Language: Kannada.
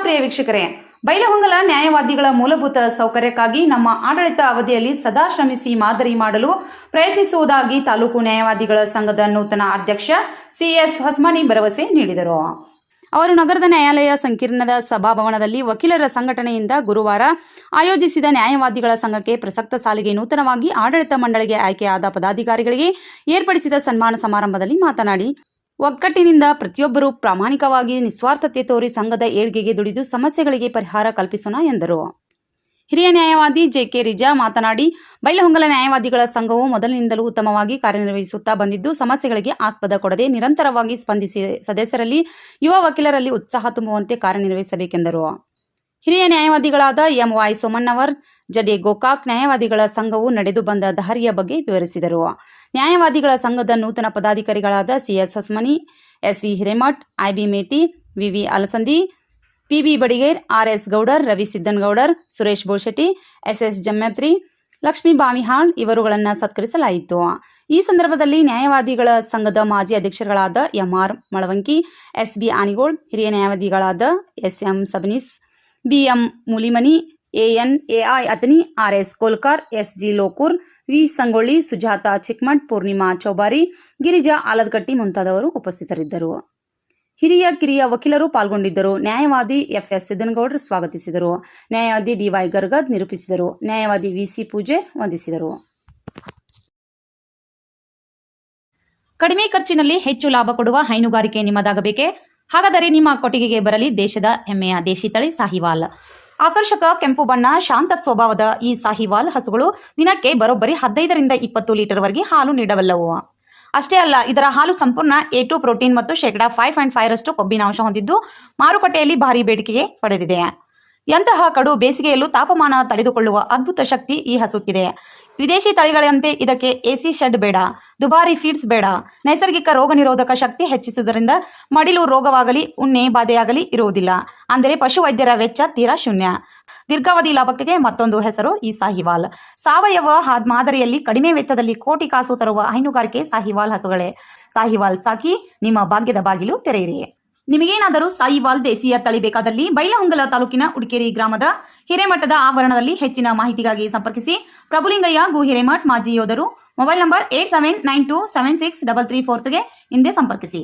ಪ್ರಿಯ ವೀಕ್ಷಕರೇ, ಬೈಲಹೊಂಗಲ ನ್ಯಾಯವಾದಿಗಳ ಮೂಲಭೂತ ಸೌಕರ್ಯಕ್ಕಾಗಿ ನಮ್ಮ ಆಡಳಿತ ಅವಧಿಯಲ್ಲಿ ಸದಾ ಶ್ರಮಿಸಿ ಮಾದರಿ ಮಾಡಲು ಪ್ರಯತ್ನಿಸುವುದಾಗಿ ತಾಲೂಕು ನ್ಯಾಯವಾದಿಗಳ ಸಂಘದ ನೂತನ ಅಧ್ಯಕ್ಷ ಸಿಎಸ್ ಹೊಸ್ಮಾನಿ ಭರವಸೆ ನೀಡಿದರು. ಅವರು ನಗರದ ನ್ಯಾಯಾಲಯ ಸಂಕೀರ್ಣದ ಸಭಾಭವನದಲ್ಲಿ ವಕೀಲರ ಸಂಘಟನೆಯಿಂದ ಗುರುವಾರ ಆಯೋಜಿಸಿದ ನ್ಯಾಯವಾದಿಗಳ ಸಂಘಕ್ಕೆ ಪ್ರಸಕ್ತ ಸಾಲಿಗೆ ನೂತನವಾಗಿ ಆಡಳಿತ ಮಂಡಳಿಗೆ ಆಯ್ಕೆಯಾದ ಪದಾಧಿಕಾರಿಗಳಿಗೆ ಏರ್ಪಡಿಸಿದ ಸನ್ಮಾನ ಸಮಾರಂಭದಲ್ಲಿ ಮಾತನಾಡಿ, ಒಗ್ಗಟ್ಟಿನಿಂದ ಪ್ರತಿಯೊಬ್ಬರೂ ಪ್ರಾಮಾಣಿಕವಾಗಿ ನಿಸ್ವಾರ್ಥತೆ ತೋರಿ ಸಂಘದ ಏಳ್ಗೆಗೆ ದುಡಿದು ಸಮಸ್ಯೆಗಳಿಗೆ ಪರಿಹಾರ ಕಲ್ಪಿಸೋಣ ಎಂದರು. ಹಿರಿಯ ನ್ಯಾಯವಾದಿ ಜೆ.ಕೆ. ರಿಜಾ ಮಾತನಾಡಿ, ಬೈಲಹೊಂಗಲ ನ್ಯಾಯವಾದಿಗಳ ಸಂಘವು ಮೊದಲಿನಿಂದಲೂ ಉತ್ತಮವಾಗಿ ಕಾರ್ಯನಿರ್ವಹಿಸುತ್ತಾ ಬಂದಿದ್ದು, ಸಮಸ್ಯೆಗಳಿಗೆ ಆಸ್ಪದ ಕೊಡದೆ ನಿರಂತರವಾಗಿ ಸ್ಪಂದಿಸಿ ಸದಸ್ಯರಲ್ಲಿ, ಯುವ ವಕೀಲರಲ್ಲಿ ಉತ್ಸಾಹ ತುಂಬುವಂತೆ ಕಾರ್ಯನಿರ್ವಹಿಸಬೇಕೆಂದರು. ಹಿರಿಯ ನ್ಯಾಯವಾದಿಗಳಾದ ಎಂ.ವೈ. ಸೋಮಣ್ಣವರ್, ಜಡೆ ಗೋಕಾಕ್ ನ್ಯಾಯವಾದಿಗಳ ಸಂಘವು ನಡೆದು ಬಂದ ದಾರಿಯ ಬಗ್ಗೆ ವಿವರಿಸಿದರು. ನ್ಯಾಯವಾದಿಗಳ ಸಂಘದ ನೂತನ ಪದಾಧಿಕಾರಿಗಳಾದ ಸಿ.ಎಸ್. ಹೊಸ್ಮನಿ, ಎಸ್.ವಿ. ಹಿರೇಮಠ್, ಐ.ಬಿ. ಮೇಟಿ, ವಿ.ವಿ. ಅಲಸಂದಿ, ಪಿ.ಬಿ. ಬಡಿಗೇರ್, ಆರ್.ಎಸ್. ಗೌಡರ್, ರವಿ ಸಿದ್ದನಗೌಡರ್, ಸುರೇಶ್ ಬೋಶೆಟ್ಟಿ, ಎಸ್.ಎಸ್. ಜಮ್ಯತ್ರಿ, ಲಕ್ಷ್ಮೀ ಬಾವಿಹಾಳ್ ಇವರುಗಳನ್ನು ಸತ್ಕರಿಸಲಾಯಿತು. ಈ ಸಂದರ್ಭದಲ್ಲಿ ನ್ಯಾಯವಾದಿಗಳ ಸಂಘದ ಮಾಜಿ ಅಧ್ಯಕ್ಷರುಗಳಾದ ಎಂ.ಆರ್. ಮಳವಂಕಿ, ಎಸ್.ಬಿ. ಆನಿಗೋಳ್, ಹಿರಿಯ ನ್ಯಾಯವಾದಿಗಳಾದ S M. Sabnis, B M. Moolimani, A N A I. Athani, R S. Kolkar, S G. Lokur, V. Sangolli, Sujata Chikmath, Poornima Choubari, Girija Aladakatti ಮುಂತಾದವರು ಉಪಸ್ಥಿತರಿದ್ದರು. ಹಿರಿಯ ಕಿರಿಯ ವಕೀಲರು ಪಾಲ್ಗೊಂಡಿದ್ದರು. ನ್ಯಾಯವಾದಿ ಎಫ್.ಎಸ್. ಸಿದ್ದನಗೌಡರು ಸ್ವಾಗತಿಸಿದರು. ನ್ಯಾಯವಾದಿ ಡಿ.ವೈ. ಗರ್ಗದ್ ನಿರೂಪಿಸಿದರು. ನ್ಯಾಯವಾದಿ ವಿ.ಸಿ. ಪೂಜೆ ವಂದಿಸಿದರು. ಕಡಿಮೆ ಖರ್ಚಿನಲ್ಲಿ ಹೆಚ್ಚು ಲಾಭ ಕೊಡುವ ಹೈನುಗಾರಿಕೆ ನಿಮ್ಮದಾಗಬೇಕೇ? ಹಾಗಾದರೆ ನಿಮ್ಮ ಕೊಟ್ಟಿಗೆಗೆ ಬರಲಿ ದೇಶದ ಹೆಮ್ಮೆಯ ದೇಶಿ ತಳಿ ಸಾಹಿವಾಲ್. ಆಕರ್ಷಕ ಕೆಂಪು ಬಣ್ಣ, ಶಾಂತ ಸ್ವಭಾವದ ಈ ಸಾಹಿವಾಲ್ ಹಸುಗಳು ದಿನಕ್ಕೆ ಬರೋಬ್ಬರಿ 15 ರಿಂದ 20 ಲೀಟರ್ವರೆಗೆ ಹಾಲು ನೀಡಬಲ್ಲವು. ಅಷ್ಟೇ ಅಲ್ಲ, ಇದರ ಹಾಲು ಸಂಪೂರ್ಣ A2 ಪ್ರೋಟೀನ್ ಮತ್ತು ಶೇಕಡಾ 5.5ರಷ್ಟು ಕೊಬ್ಬಿನಾಂಶ ಹೊಂದಿದ್ದು ಮಾರುಕಟ್ಟೆಯಲ್ಲಿ ಭಾರಿ ಬೇಡಿಕೆಗೆ ಪಡೆದಿದೆ. ಎಂತಹ ಕಡು ಬೇಸಿಗೆಯಲ್ಲೂ ತಾಪಮಾನ ತಡೆದುಕೊಳ್ಳುವ ಅದ್ಭುತ ಶಕ್ತಿ ಈ ಹಸುಕ್ಕಿದೆ. ವಿದೇಶಿ ತಳಿಗಳಂತೆ ಇದಕ್ಕೆ ಎಸಿ ಶೆಡ್ ಬೇಡ, ದುಬಾರಿ ಫೀಡ್ಸ್ ಬೇಡ. ನೈಸರ್ಗಿಕ ರೋಗ ನಿರೋಧಕ ಶಕ್ತಿ ಹೆಚ್ಚಿಸುವುದರಿಂದ ಮಡಿಲು ರೋಗವಾಗಲಿ ಉಣ್ಣೆ ಬಾಧೆಯಾಗಲಿ ಇರುವುದಿಲ್ಲ. ಅಂದರೆ ಪಶುವೈದ್ಯರ ವೆಚ್ಚ ತೀರಾ ಶೂನ್ಯ. ದೀರ್ಘಾವಧಿ ಲಾಭಕ್ಕೆ ಮತ್ತೊಂದು ಹೆಸರು ಈ ಸಾಹಿವಾಲ್. ಸಾವಯವ ಮಾದರಿಯಲ್ಲಿ ಕಡಿಮೆ ವೆಚ್ಚದಲ್ಲಿ ಕೋಟಿ ಕಾಸು ತರುವ ಹೈನುಗಾರಿಕೆ ಸಾಹಿವಾಲ್ ಹಸುಗಳೇ. ಸಾಹಿವಾಲ್ ಸಾಕಿ ನಿಮ್ಮ ಭಾಗ್ಯದ ಬಾಗಿಲು ತೆರೆಯಿರಿ. ನಿಮಗೇನಾದರೂ ಸಾಹಿವಾಲ್ ದೇಸಿಯ ತಳಿ ಬೇಕಾದಲ್ಲಿ ಬೈಲಹೊಂಗಲ ತಾಲೂಕಿನ ಉಡಿಕೇರಿ ಗ್ರಾಮದ ಹಿರೇಮಠದ ಆವರಣದಲ್ಲಿ ಹೆಚ್ಚಿನ ಮಾಹಿತಿಗಾಗಿ ಸಂಪರ್ಕಿಸಿ. ಪ್ರಭುಲಿಂಗಯ್ಯ ಗು ಹಿರೇಮಠ್, ಮಾಜಿ ಯೋಧರು. ಮೊಬೈಲ್ ನಂಬರ್ 8792763334ಗೆ ಹಿಂದೆ ಸಂಪರ್ಕಿಸಿ.